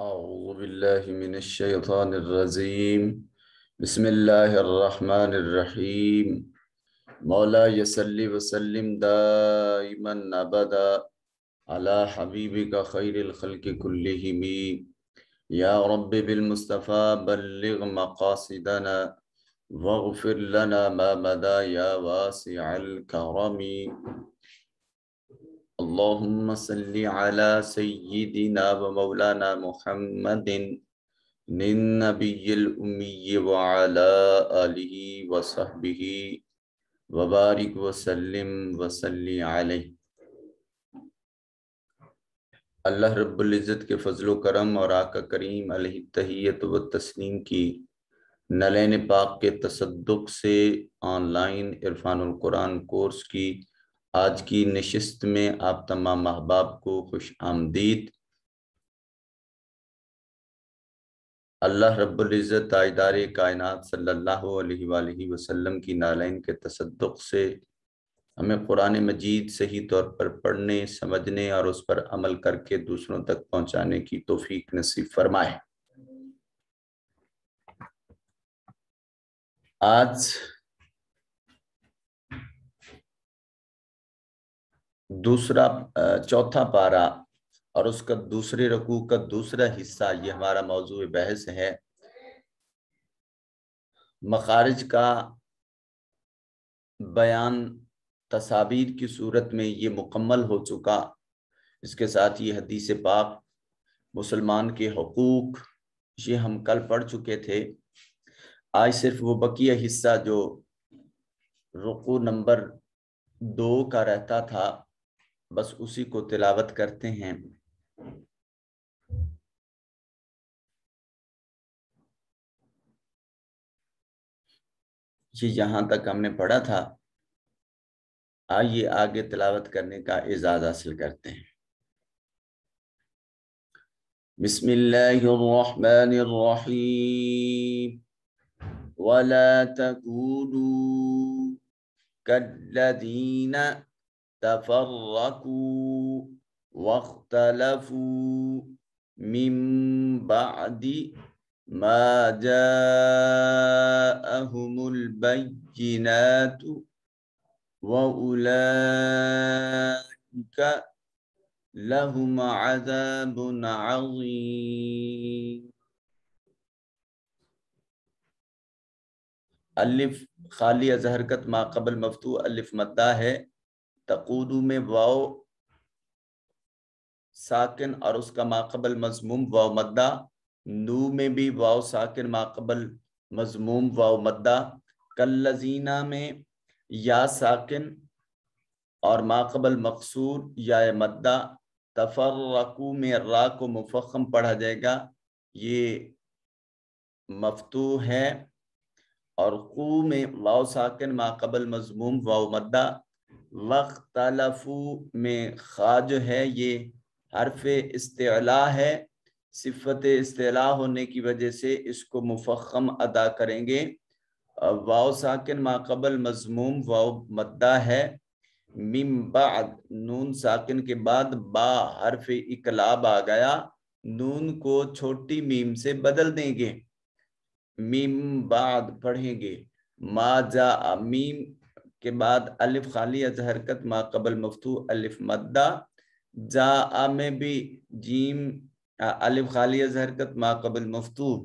أعوذ بالله من الشيطان الرجيم. بسم الله الرحمن الرحيم. مولاي صل وسلم دائما أبدا على حبيبك خير الخلق كلهم. يا رب بالمصطفى بلغ مقاصدنا واغفر لنا ما بدا يا واسع الكرم. اللهم صل على سيدنا ومولانا محمد النبي الأمي وعلى آله وصحبه وبارك وسلم وصلی علیہ۔ اللہ رب العزت کے فضل و کرم اور آقا کریم علیہ التحیت و تسلیم کی نلین پاک کے تصدق سے آن لائن عرفان القرآن کورس کی آج کی نشست میں آپ تمام احباب کو خوش آمدید۔ اللہ رب العزت تاجدار کائنات صلی اللہ علیہ وآلہ وسلم کی نالین کے تصدق سے ہمیں قرآن مجید صحیح طور پر پڑھنے، سمجھنے اور اس پر عمل کر کے دوسروں تک پہنچانے کی توفیق نصیب فرمائے۔ آج چوتھا پارہ اور اس کا دوسرے رکوع کا دوسرا حصہ، یہ ہمارا موضوع بحث ہے۔ مخارج کا بیان تصاویر کی صورت میں یہ مکمل ہو چکا۔ اس کے ساتھ یہ حدیث پاک مسلمان کے حقوق، یہ ہم کل پڑھ چکے تھے۔ آج صرف وہ بقیہ حصہ جو رکوع نمبر 2 کا رہتا تھا، بس اسی کو تلاوت کرتے ہیں۔ یہ یہاں تک ہم نے پڑھا تھا، آئیے آگے تلاوت کرنے کا اعزاز حاصل کرتے ہیں۔ بسم اللہ الرحمن الرحیم۔ وَلَا تَكُونُوا كَالَّذِينَ تَفَرَّقُوا وَاخْتَلَفُوا مِن بَعْدِ مَا جَاءَهُمُ الْبَيِّنَاتُ وَأُولَئِكَ لَهُمْ عَذَابٌ عَظِيمٌ۔ الف خالی از حرکت ما قبل مفتوح الف مدہ ہے۔ تقودو میں واو ساکن اور اس کا ما قبل مضموم واو مدہ۔ نو میں بھی واو ساکن ما قبل مضموم واو مدہ۔ کاللزینہ میں یا ساکن اور ما قبل مقصور یا مدہ۔ تفرقو میں را کو مفخم پڑھا جائے گا، یہ مفتوح ہے۔ اور قو میں واو ساکن ما قبل مضموم واو مدہ۔ واختلفو میں خا جو ہے یہ حرف استعلاء ہے، صفت استعلاء ہونے کی وجہ سے اس کو مفخم ادا کریں گے۔ واو ساکن ما قبل مضموم واو مدہ ہے۔ من بعد نون ساکن کے بعد با حرف اقلاب آ گیا، نون کو چھوٹی میم سے بدل دیں گے، میم بعد پڑھیں گے۔ ما جاء میم کے بعد الف خالی از حرکت ما قبل مفتوح الف مدہ۔ جاء میں بھی جیم الف خالی از حرکت ما قبل مفتوح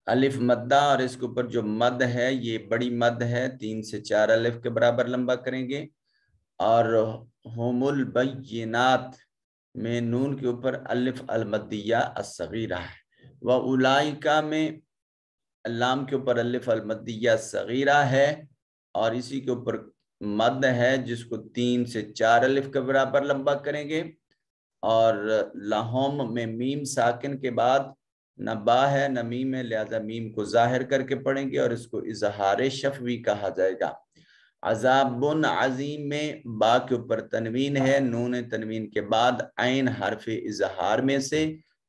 الف مدہ، اور اس کے اوپر جو مد ہے یہ بڑی مد ہے، 3 سے 4 الف کے برابر لمبا کریں گے۔ اور ہم البینات میں نون کے اوپر الف المدیہ الصغیرہ ہے۔ وَأُولَئِكَ میں لام کے اوپر الف المدیہ صغیرہ ہے اور اسی کے اوپر مد ہے جس کو 3 سے 4 الف کے برابر لمبا کریں گے۔ اور لہم میں میم ساکن کے بعد نہ با ہے نہ میم ہے، لہذا میم کو ظاہر کر کے پڑھیں گے اور اس کو اظہار شفوی کہا جائے گا۔ عذاب عظیم میں با کے اوپر تنوین ہے، نون تنوین کے بعد عین حرف اظہار میں سے،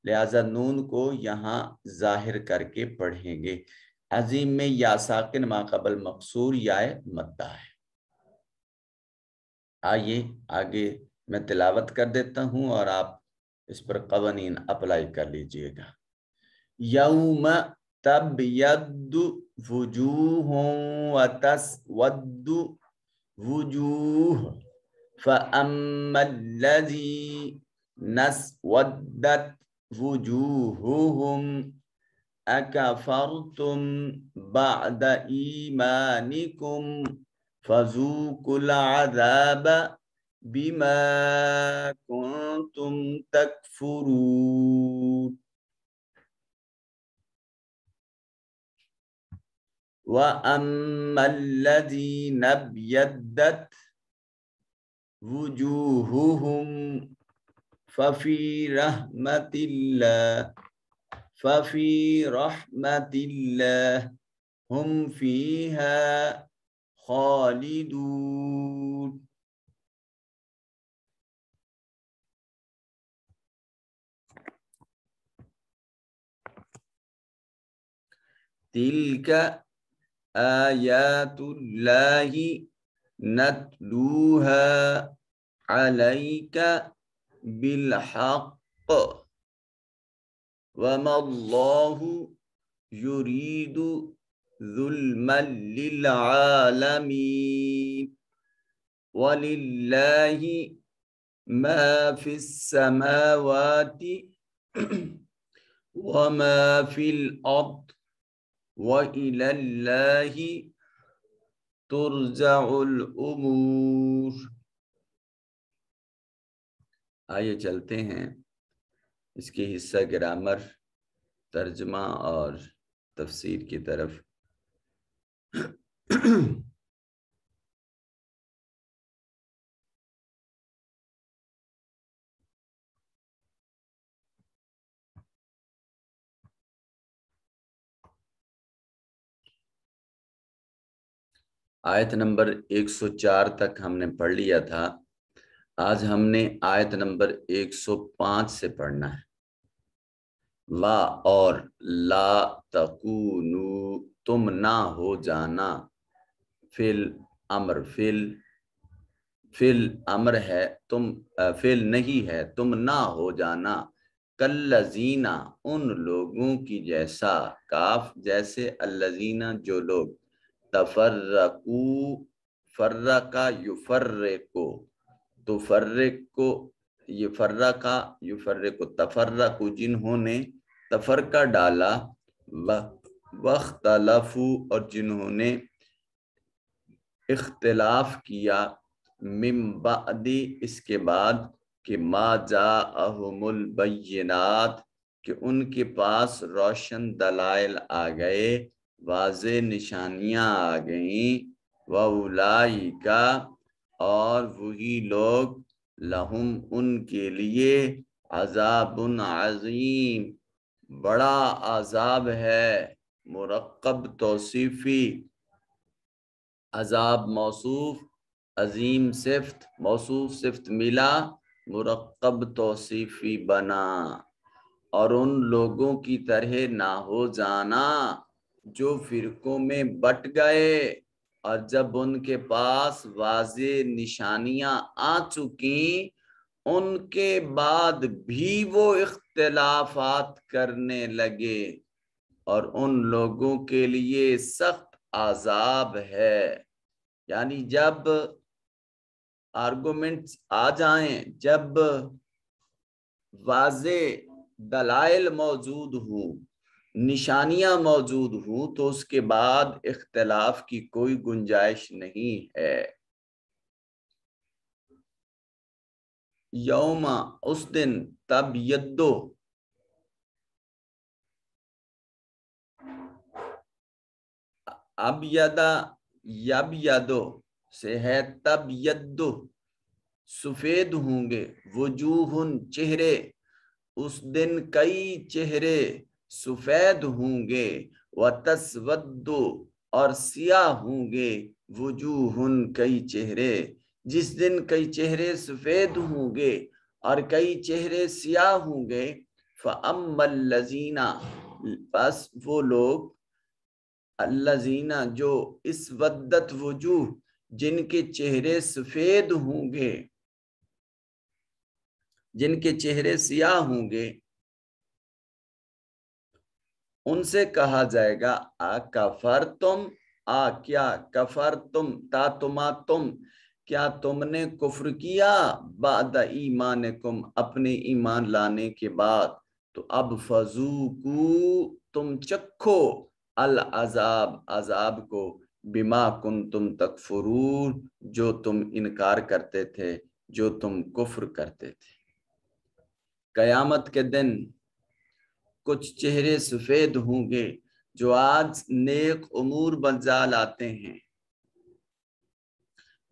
لہذا نون کو یہاں ظاہر کر کے پڑھیں گے۔ عظیم میں یا ساکن ما قبل مقصور یا مدہ ہے۔ آئیے آگے میں تلاوت کر دیتا ہوں اور آپ اس پر قوانین اپلائی کر لیجئے گا۔ یوم تبید وجوہ وتسود وجوہ فأما الذین اسودت وجوہہم اکفرتم بعد ایمانکم فذوقوا العذاب بما کنتم تکفرون وَأَمَّا الَّذِينَ ابْيَضَّتْ وُجُوهُهُمْ فَفِي رَحْمَةِ اللَّهِ هُمْ فِيهَا خَالِدُونَ۔ تِلْكَ آیات اللہ نتلوها علیک بالحق وما اللہ یرید ظلما للعالمین وللہ ما فی السماوات وما فی الارض وَإِلَى اللَّهِ تُرْجَعُ الْأُمُورِ۔ آئیے چلتے ہیں اس کی حصہ گرامر، ترجمہ اور تفسیر کی طرف۔ آیت نمبر 104 تک ہم نے پڑھ لیا تھا۔ آج ہم نے آیت نمبر 105 سے پڑھنا ہے۔ وا اور لا تکونو تم نہ ہو جانا، فل امر فل امر ہے، تم فل نہیں ہے، تم نہ ہو جانا، کالذین ان لوگوں کی جیسا، کاف جیسے، الذین جو لوگ، تفرقو فرقا یفرقو تفرقو یفرقا یفرقو تفرقو جنہوں نے تفرقہ ڈالا، واختلفو اور جنہوں نے اختلاف کیا، من بعد اس کے بعد کہ ما جاءہم البینات کہ ان کے پاس روشن دلائل آ گئے، واضح نشانیاں آ گئیں، وَأُولَئِکَ اور وہی لوگ، لہم ان کے لیے، عذاب عظیم بڑا عذاب ہے، مرقب توصیفی، عذاب موصوف، عظیم صفت، موصوف صفت ملا، مرقب توصیفی بنا۔ اور ان لوگوں کی طرح نہ ہو جانا جو فرقوں میں بٹ گئے، اور جب ان کے پاس واضح نشانیاں آ چکیں ان کے بعد بھی وہ اختلافات کرنے لگے، اور ان لوگوں کے لیے سخت عذاب ہے۔ یعنی جب آرگومنٹس آ جائیں، جب واضح دلائل موجود ہوں، نشانیاں موجود ہوں، تو اس کے بعد اختلاف کی کوئی گنجائش نہیں ہے۔ یوم اس دن، تبیدو ابیدہ یبیدو سے ہے، تبیدو سفید ہوں گے، وجوہ چہرے، اس دن کئی چہرے سفید ہوں گے، وتسود اور سیاہ ہوں گے، وجوہ کئی چہرے، جس دن کئی چہرے سفید ہوں گے اور کئی چہرے سیاہ ہوں گے، فَأَمَّا الَّذِينَ بس وہ لوگ، الَّذِينَ جو، اسودت وجوہ جن کے چہرے سفید ہوں گے، جن کے چہرے سیاہ ہوں گے ان سے کہا جائے گا کفرتم، کیا کفرتم تم، کیا تم نے کفر کیا بعد ایمانکم، اپنے ایمان لانے کے بعد، تو اب فذوقو، تم چکھو العذاب، عذاب کو، بما کنتم تکفرون، جو تم انکار کرتے تھے، جو تم کفر کرتے تھے۔ قیامت کے دن کچھ چہرے سفید ہوں گے جو آج نیک امور بجا لاتے ہیں،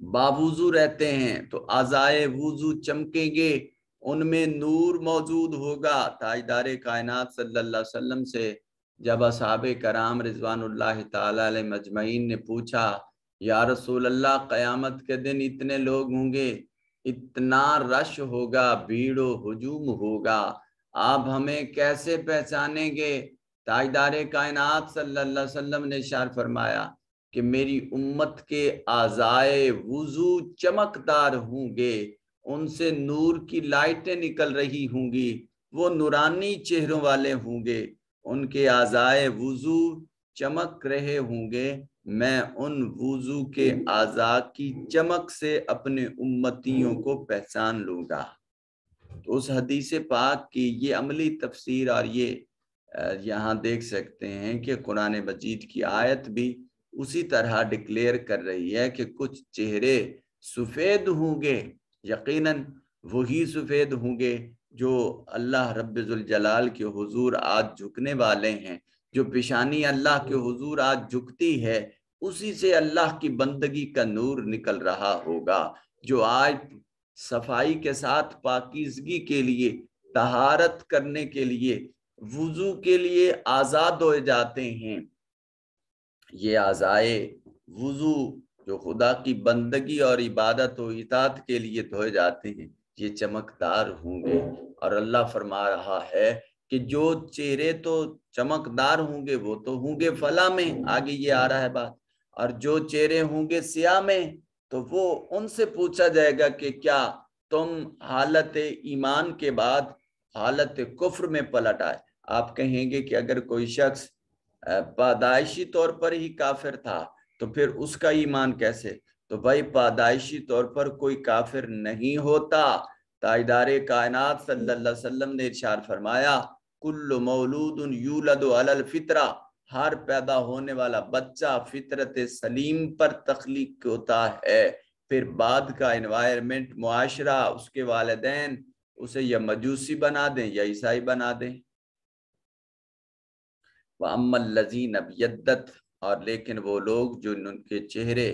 باوضو رہتے ہیں، تو اعضائے وضو چمکیں گے، ان میں نور موجود ہوگا۔ تاجدار کائنات صلی اللہ علیہ وسلم سے جب اصحاب کرام رضوان اللہ تعالی علیہ مجمعین نے پوچھا، یا رسول اللہ قیامت کے دن اتنے لوگ ہوں گے، اتنا رش ہوگا، بھیڑ و ہجوم ہوگا، آپ ہمیں کیسے پہچانیں گے؟ تاجدار کائنات صلی اللہ علیہ وسلم نے ارشاد فرمایا کہ میری امت کے اعضائے وضو چمکدار ہوں گے، ان سے نور کی لائٹیں نکل رہی ہوں گی، وہ نورانی چہروں والے ہوں گے، ان کے اعضائے وضو چمک رہے ہوں گے، میں ان وضو کے اعضاء کی چمک سے اپنے امتیوں کو پہچان لوں گا۔ تو اس حدیث پاک کی یہ عملی تفسیر، اور یہ یہاں دیکھ سکتے ہیں کہ قرآن مجید کی آیت بھی اسی طرح ڈکلیئر کر رہی ہے کہ کچھ چہرے سفید ہوں گے، یقیناً وہی سفید ہوں گے جو اللہ رب ذوالجلال کے حضور آج جھکنے والے ہیں، جو پیشانی اللہ کے حضور آج جھکتی ہے، اسی سے اللہ کی بندگی کا نور نکل رہا ہوگا، جو آج صفائی کے ساتھ پاکیزگی کے لیے، طہارت کرنے کے لیے، وضو کے لیے آزاد ہو جاتے ہیں۔ یہ اعضائے وضو جو خدا کی بندگی اور عبادت و اطاعت کے لیے دھوئے جاتے ہیں، یہ چمکدار ہوں گے، اور اللہ فرما رہا ہے کہ جو چہرے تو چمکدار ہوں گے وہ تو ہوں گے فلاح میں، آگے یہ آ رہا ہے بات، اور جو چہرے ہوں گے سیاہ میں، تو وہ ان سے پوچھا جائے گا کہ کیا تم حالت ایمان کے بعد حالت کفر میں پلٹ آئے؟ آپ کہیں گے کہ اگر کوئی شخص پادائشی طور پر ہی کافر تھا تو پھر اس کا ایمان کیسے؟ تو بھائی پادائشی طور پر کوئی کافر نہیں ہوتا۔ تاجدار کائنات صلی اللہ علیہ وسلم نے ارشاد فرمایا، کل مولود یولد علی الفطرہ، ہر پیدا ہونے والا بچہ فطرت سلیم پر تخلیق ہوتا ہے، پھر بعد کا انوائرمنٹ، معاشرہ، اس کے والدین اسے یا مجوسی بنا دیں یا عیسائی بنا دیں۔ وَأَمَّا الَّذِينَ ابْيَضَّتْ، اور لیکن وہ لوگ جو ان کے چہرے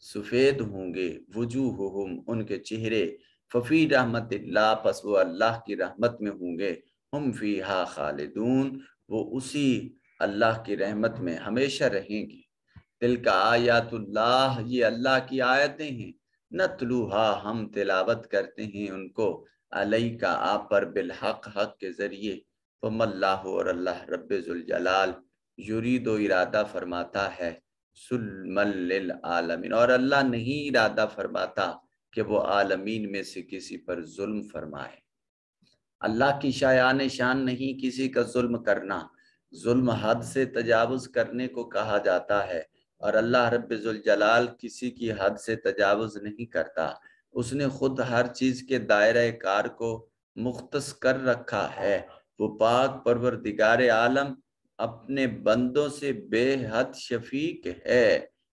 سفید ہوں گے، وجوہہم، ان کے چہرے، ففی رحمت اللہ، پس وہ اللہ کی رحمت میں ہوں گے، ہم فیہا خالدون، وہ اسی اللہ کی رحمت میں ہمیشہ رہیں گے۔ تلک آیات اللہ، یہ اللہ کی آیتیں ہیں، نتلوہا، ہم تلاوت کرتے ہیں ان کو، علیکا، آپ پر، بالحق، حق کے ذریعے، فم اللہ، اور اللہ رب ذوالجلال، یرید و ارادہ فرماتا ہے، سلما للعالمین، اور اللہ نہیں ارادہ فرماتا کہ وہ عالمین میں سے کسی پر ظلم فرمائے۔ اللہ کی شایان شان نہیں کسی کا ظلم کرنا، ظلم حد سے تجاوز کرنے کو کہا جاتا ہے، اور اللہ رب ذوالجلال کسی کی حد سے تجاوز نہیں کرتا، اس نے خود ہر چیز کے دائرہ کار کو مختص کر رکھا ہے، وہ پاک پروردگار عالم اپنے بندوں سے بے حد شفیق ہے،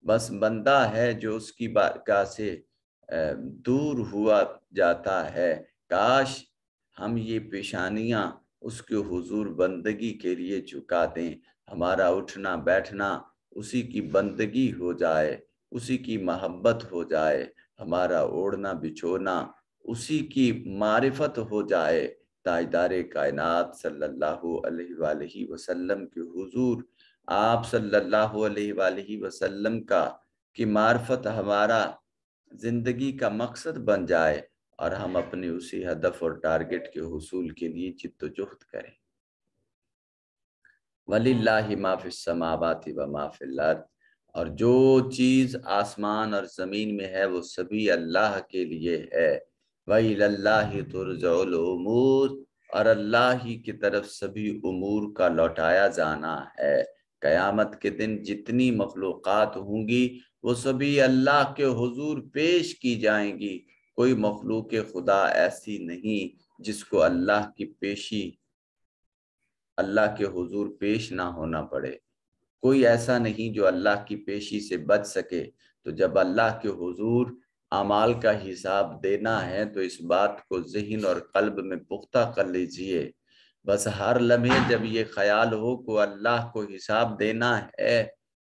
بس بندہ ہے جو اس کی بارگاہ سے دور ہوا جاتا ہے۔ کاش ہم یہ پیشانیاں اس کے حضور بندگی کے لیے جھکا دیں، ہمارا اٹھنا بیٹھنا اسی کی بندگی ہو جائے، اسی کی محبت ہو جائے، ہمارا اوڑھنا بچھونا اسی کی معرفت ہو جائے۔ تاجدار کائنات صلی اللہ علیہ وآلہ وسلم کے حضور، آپ صلی اللہ علیہ وآلہ وسلم کی معرفت ہمارا زندگی کا مقصد بن جائے، اور ہم اپنے اسی ہدف اور ٹارگٹ کے حصول کے لیے جد و جہد کریں۔ وَلِلَّهِ مَا فِي السَّمَاوَاتِ وَمَا فِي الْأَرْضِ، اور جو چیز آسمان اور زمین میں ہے وہ سبھی اللہ کے لیے ہے۔ وَإِلَى تُرْجَعُ الْأُمُورُ، اور اللہ ہی کی طرف سبھی امور کا لوٹایا جانا ہے۔ قیامت کے دن جتنی مخلوقات ہوں گی وہ سبھی اللہ کے حضور پیش کی جائیں گی۔ کوئی مخلوق خدا ایسی نہیں جس کو اللہ کی پیشی، اللہ کے حضور پیش نہ ہونا پڑے۔ کوئی ایسا نہیں جو اللہ کی پیشی سے بچ سکے۔ تو جب اللہ کے حضور اعمال کا حساب دینا ہے تو اس بات کو ذہن اور قلب میں پختہ کر لیجئے۔ بس ہر لمحے جب یہ خیال ہو کہ اللہ کو حساب دینا ہے،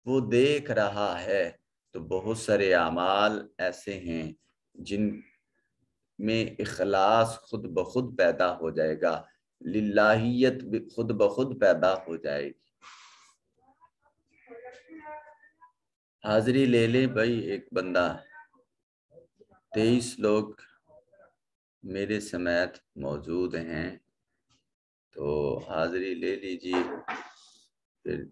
وہ دیکھ رہا ہے، تو بہت سارے اعمال ایسے ہیں جن میں اخلاص خود بخود پیدا ہو جائے گا، للہیت بھی خود بخود پیدا ہو جائے گی۔ حاضری لے لیں بھائی، ایک بندہ 23 لوگ میرے سمیت موجود ہیں، تو حاضری لے لیجیے۔ پھر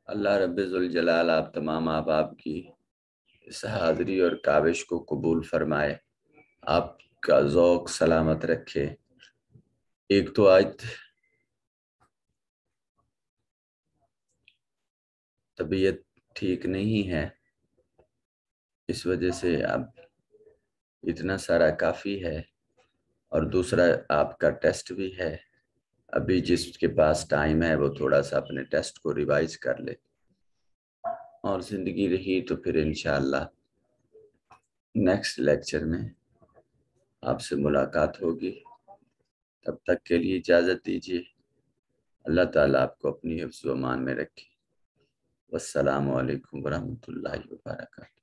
اللہ رب ذوالجلال آپ تمام احباب کی اس حاضری اور کاوش کو قبول فرمائے، آپ کا ذوق سلامت رکھے۔ ایک تو آج طبیعت ٹھیک نہیں ہے، اس وجہ سے اب اتنا سارا کافی ہے، اور دوسرا آپ کا ٹیسٹ بھی ہے۔ ابھی جس کے پاس ٹائم ہے وہ تھوڑا سا اپنے ٹیسٹ کو ریوائز کر لے، اور زندگی رہی تو پھر انشاءاللہ نیکسٹ لیکچر میں آپ سے ملاقات ہوگی۔ تب تک کے لیے اجازت دیجیے۔ اللہ تعالیٰ آپ کو اپنی حفظ و امان میں رکھے۔ والسلام علیکم ورحمۃ اللہ وبرکاتہ۔